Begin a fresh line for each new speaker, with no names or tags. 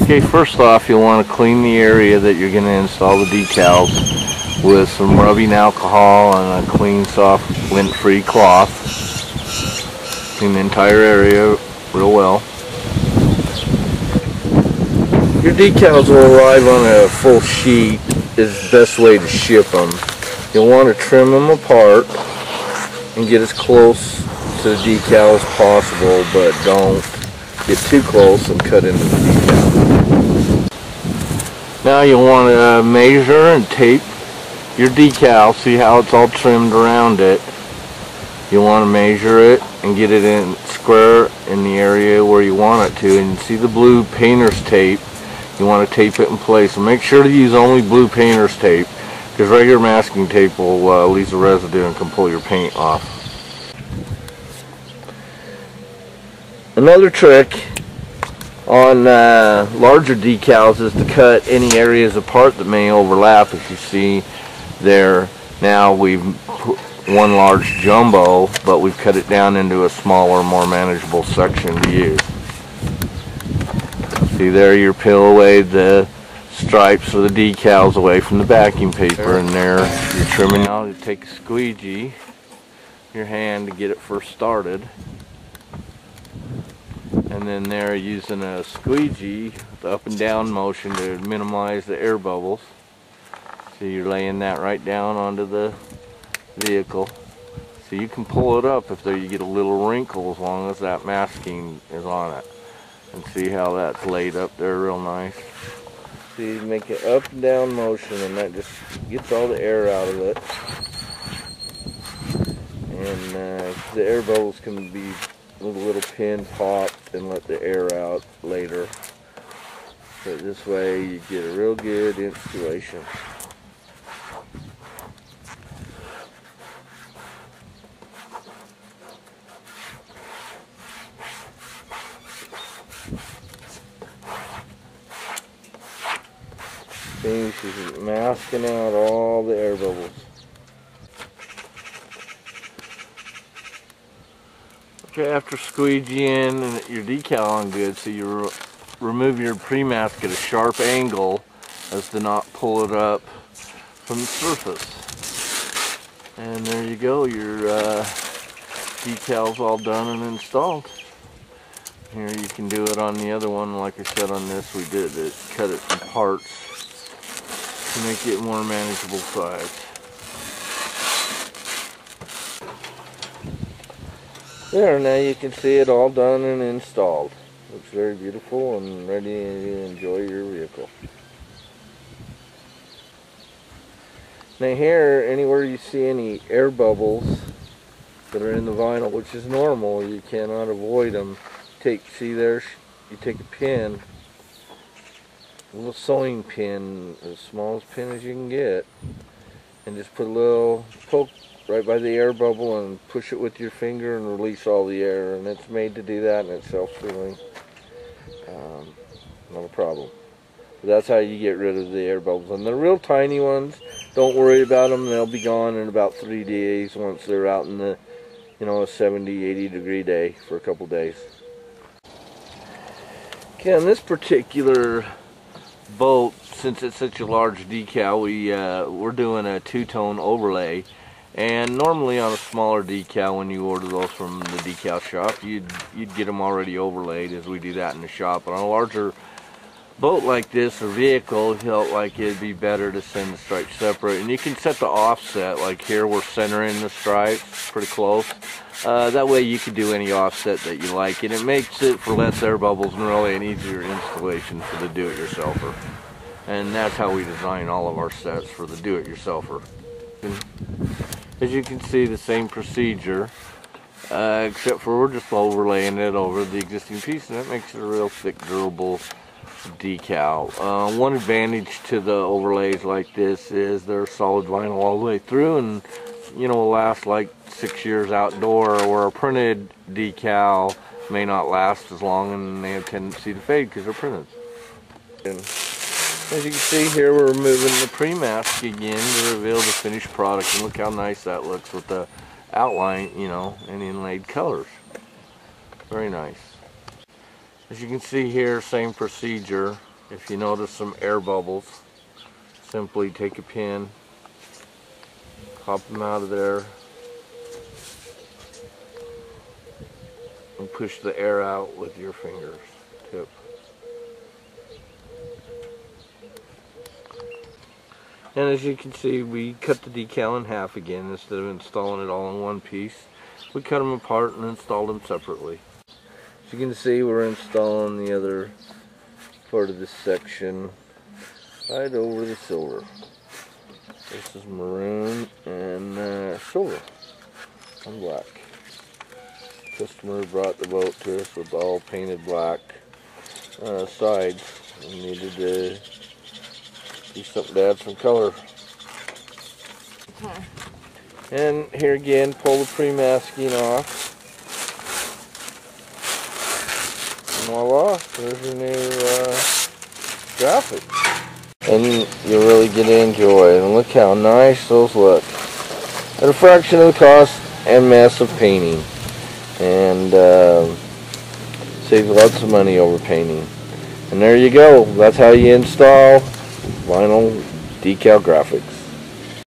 Okay, first off, you'll want to clean the area that you're going to install the decals with some rubbing alcohol and a clean, soft, lint-free cloth. Clean the entire area real well. Your decals will arrive on a full sheet. Is the best way to ship them. You'll want to trim them apart and get as close to the decal as possible, but don't get too close and cut into the decal. Now you'll want to measure and tape your decal. See how it's all trimmed around it. You'll want to measure it and get it in square in the area where you want it to. And you see the blue painter's tape. You want to tape it in place. So make sure to use only blue painter's tape, because regular masking tape will leave the residue and can pull your paint off. Another trick on larger decals is to cut any areas apart that may overlap. As you see there, now we've put one large jumbo, but we've cut it down into a smaller, more manageable section to use. See there, you peel away the stripes or the decals away from the backing paper, and there you're trimming out. You take a squeegee, your hand, to get it first started. And then there, using a squeegee, the up and down motion to minimize the air bubbles. So you're laying that right down onto the vehicle. So you can pull it up if there you get a little wrinkle, as long as that masking is on it. And see how that's laid up there real nice. So you make an up and down motion, and that just gets all the air out of it. And the air bubbles can be with a little pin popped and let the air out later. But this way you get a real good installation. See, she's masking out all the air bubbles. Okay, after squeegeeing and your decal on good, so you remove your pre-mask at a sharp angle as to not pull it up from the surface. And there you go, your decal's all done and installed. Here you can do it on the other one. Like I said, on this we did it, cut it in parts to make it more manageable size. There, now you can see it all done and installed. Looks very beautiful and ready to enjoy your vehicle. Now here, anywhere you see any air bubbles that are in the vinyl, which is normal, you cannot avoid them. See there, you take a pin, a little sewing pin, as small as pin as you can get, and just put a little poke right by the air bubble and push it with your finger and release all the air. And it's made to do that, and it's self-sealing. Not a problem. But that's how you get rid of the air bubbles. And the real tiny ones, don't worry about them. They'll be gone in about 3 days once they're out in the, a 70, 80 degree day for a couple days. Okay, on this particular boat, since it's such a large decal, we're doing a two-tone overlay. And normally on a smaller decal, when you order those from the decal shop, you'd get them already overlaid, as we do that in the shop. But on a larger boat like this, or vehicle, it felt like it'd be better to send the stripes separate. And you can set the offset, like here we're centering the stripes pretty close. That way you can do any offset that you like, and it makes it for less air bubbles and really an easier installation for the do-it-yourselfer. And that's how we design all of our sets for the do-it-yourselfer. As you can see, the same procedure, except for we're just overlaying it over the existing piece, and that makes it a real thick, durable decal. One advantage to the overlays like this is they're solid vinyl all the way through, and will last like 6 years outdoor, where a printed decal may not last as long, and they have a tendency to fade because they're printed. And as you can see here, we're removing the pre-mask again to reveal the finished product, and look how nice that looks with the outline, and inlaid colors. Very nice. As you can see here, same procedure. If you notice some air bubbles, simply take a pin, pop them out of there, and push the air out with your fingers tip. And as you can see, we cut the decal in half again instead of installing it all in one piece. We cut them apart and installed them separately. As you can see, we're installing the other part of this section right over the silver. This is maroon and silver and black. Customer brought the boat to us with all painted black sides. We needed to do something to add some color.
Okay.
And here again, pull the pre-masking off. And voila, there's your new graphic. And you really get to enjoy it. And look how nice those look. At a fraction of the cost and massive painting. And saves lots of money over painting. And there you go. That's how you install vinyl decal graphics.